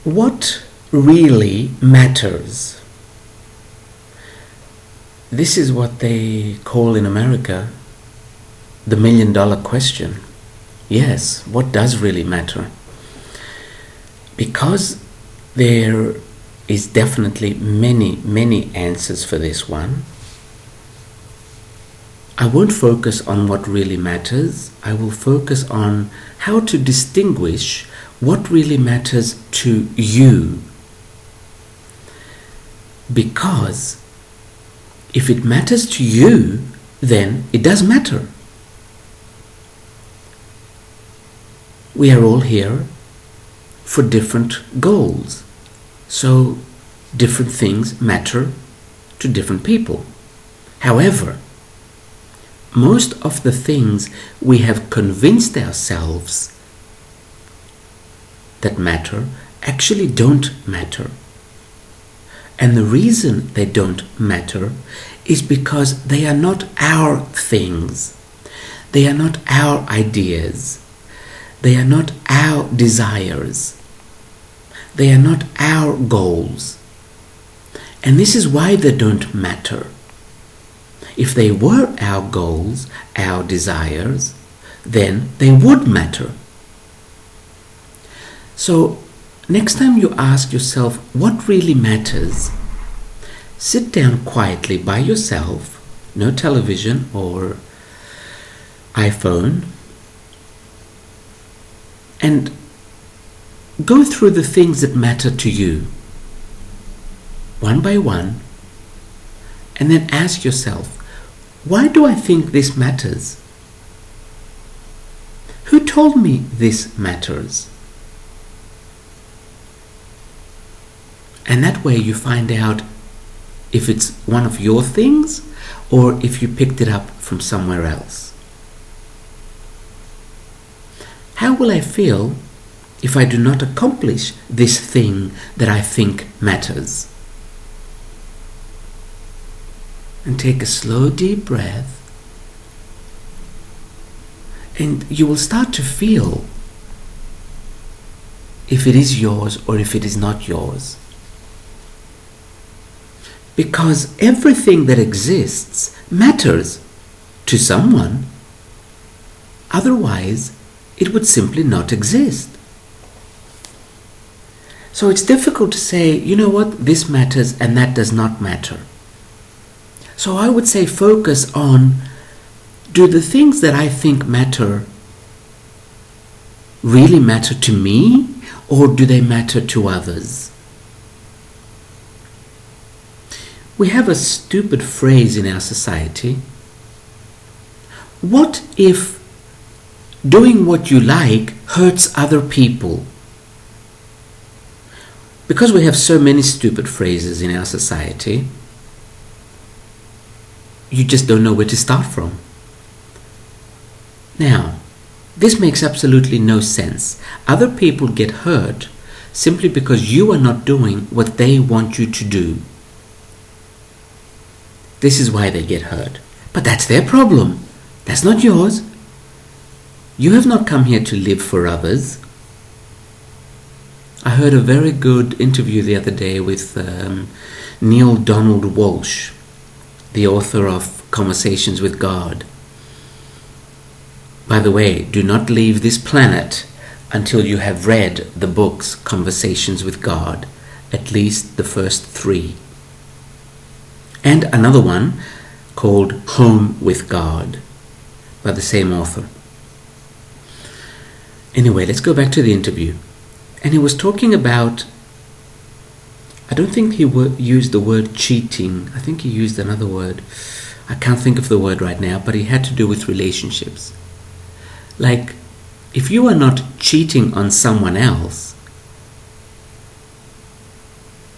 What really matters? This is what they call in America the $1,000,000 question. Yes, what does really matter? Because there is definitely many answers for this one, I won't focus on what really matters. I will focus on how to distinguish what really matters to you. Because if it matters to you, then it does matter. We are all here for different goals. So different things matter to different people. However, most of the things we have convinced ourselves that matter actually don't matter. And the reason they don't matter is because they are not our things. They are not our ideas. They are not our desires. They are not our goals. And this is why they don't matter. If they were our goals, our desires, then they would matter. So, next time you ask yourself what really matters, sit down quietly by yourself, no television or iPhone, and go through the things that matter to you, one by one, and then ask yourself, why do I think this matters? Who told me this matters? And that way you find out if it's one of your things or if you picked it up from somewhere else. How will I feel if I do not accomplish this thing that I think matters? And take a slow, deep breath, and you will start to feel if it is yours or if it is not yours. Because everything that exists matters to someone. Otherwise, it would simply not exist. So it's difficult to say, you know what, this matters and that does not matter. So I would say focus on, do the things that I think matter really matter to me, or do they matter to others? We have a stupid phrase in our society. What if doing what you like hurts other people? Because we have so many stupid phrases in our society, you just don't know where to start from. Now, this makes absolutely no sense. Other people get hurt simply because you are not doing what they want you to do. This is why they get hurt. But that's their problem. That's not yours. You have not come here to live for others. I heard a very good interview the other day with Neale Donald Walsch, the author of Conversations with God. By the way, do not leave this planet until you have read the books Conversations with God, at least the first 3. And another one called Home with God, by the same author. Anyway, let's go back to the interview. And he was talking about, I don't think he used the word cheating. I think he used another word. I can't think of the word right now, but it had to do with relationships. Like, if you are not cheating on someone else,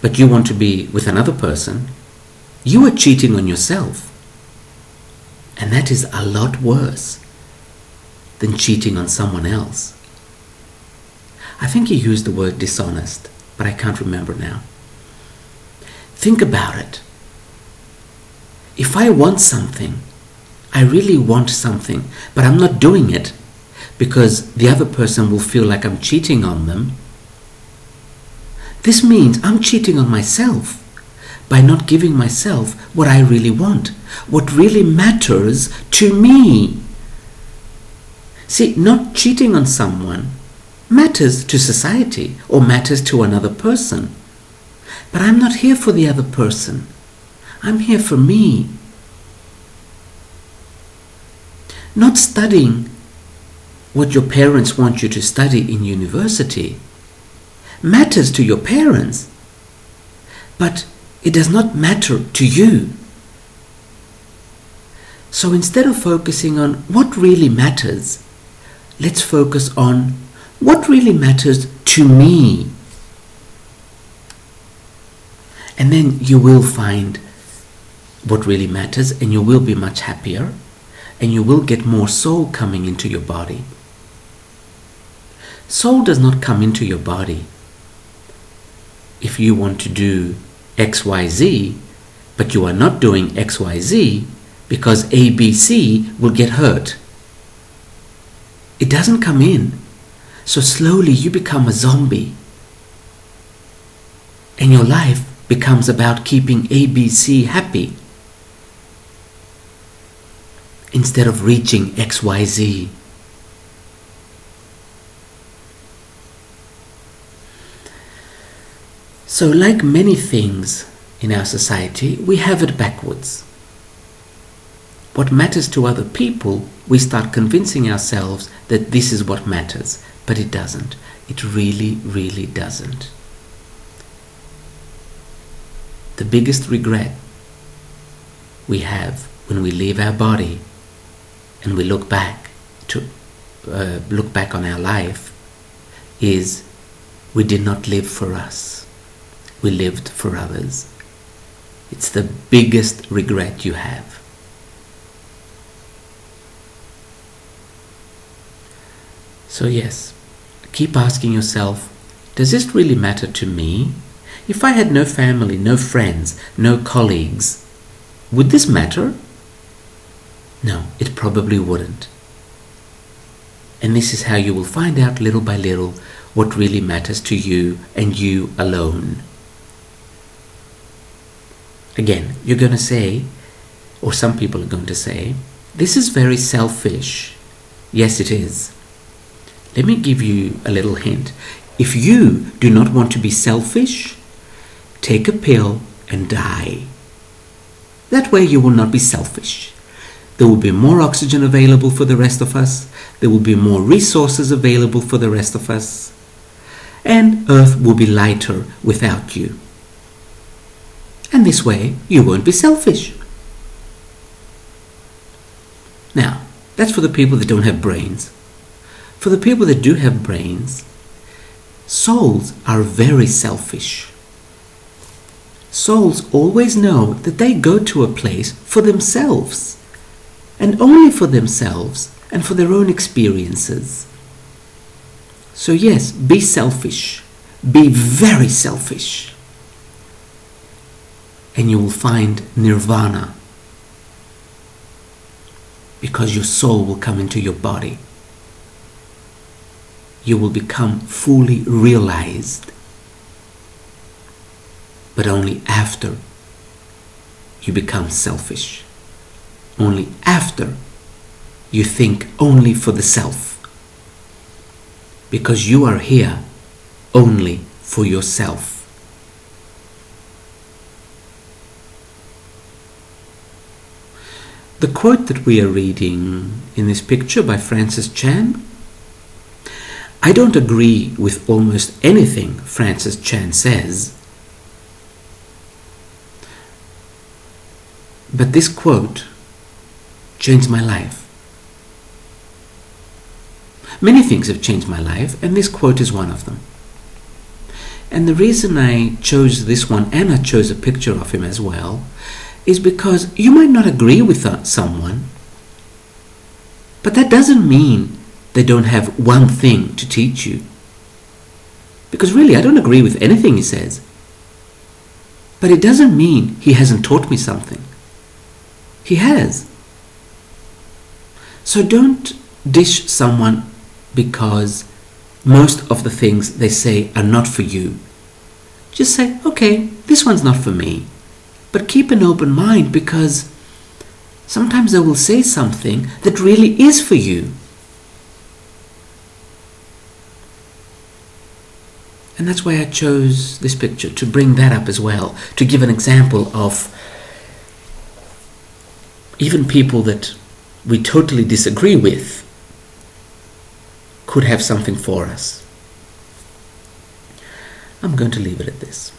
but you want to be with another person, you are cheating on yourself. And that is a lot worse than cheating on someone else. I think he used the word dishonest, but I can't remember now. Think about it. If I want something, I really want something, but I'm not doing it because the other person will feel like I'm cheating on them, This means I'm cheating on myself by not giving myself what I really want, what really matters to me. See, not cheating on someone matters to society or matters to another person. But I'm not here for the other person. I'm here for me. Not studying what your parents want you to study in university matters to your parents, but it does not matter to you. So instead of focusing on what really matters, let's focus on what really matters to me. And then you will find what really matters, and you will be much happier, and you will get more soul coming into your body. Soul does not come into your body if you want to do XYZ, but you are not doing XYZ because ABC will get hurt. It doesn't come in. So slowly you become a zombie. And your life becomes about keeping ABC happy instead of reaching XYZ. So like many things in our society, we have it backwards. What matters to other people, we start convincing ourselves that this is what matters, but it doesn't. It really, really doesn't. The biggest regret we have when we leave our body and we look back on our life is we did not live for us. We lived for others. It's the biggest regret you have. So yes, keep asking yourself, does this really matter to me? If I had no family, no friends, no colleagues, would this matter? No, it probably wouldn't. And this is how you will find out little by little what really matters to you and you alone. Again, you're going to say, or some people are going to say, this is very selfish. Yes, it is. Let me give you a little hint. If you do not want to be selfish, take a pill and die. That way you will not be selfish. There will be more oxygen available for the rest of us. There will be more resources available for the rest of us. And Earth will be lighter without you. And this way you won't be selfish. Now, that's for the people that don't have brains. For the people that do have brains, souls are very selfish. Souls always know that they go to a place for themselves, and only for themselves and for their own experiences. So yes, be selfish. Be very selfish. And you will find nirvana, because your soul will come into your body. You will become fully realized, but only after you become selfish. Only after you think only for the self, because you are here only for yourself. The quote that we are reading in this picture by Francis Chan, I don't agree with almost anything Francis Chan says, but this quote changed my life. Many things have changed my life, and this quote is one of them. And the reason I chose this one, and I chose a picture of him as well, is because you might not agree with someone, but that doesn't mean they don't have one thing to teach you. Because really, I don't agree with anything he says, but it doesn't mean he hasn't taught me something. He has. So don't dish someone because most of the things they say are not for you. just say, okay, this one's not for me. But keep an open mind, because sometimes they will say something that really is for you. And that's why I chose this picture, to bring that up as well, to give an example of even people that we totally disagree with could have something for us. I'm going to leave it at this.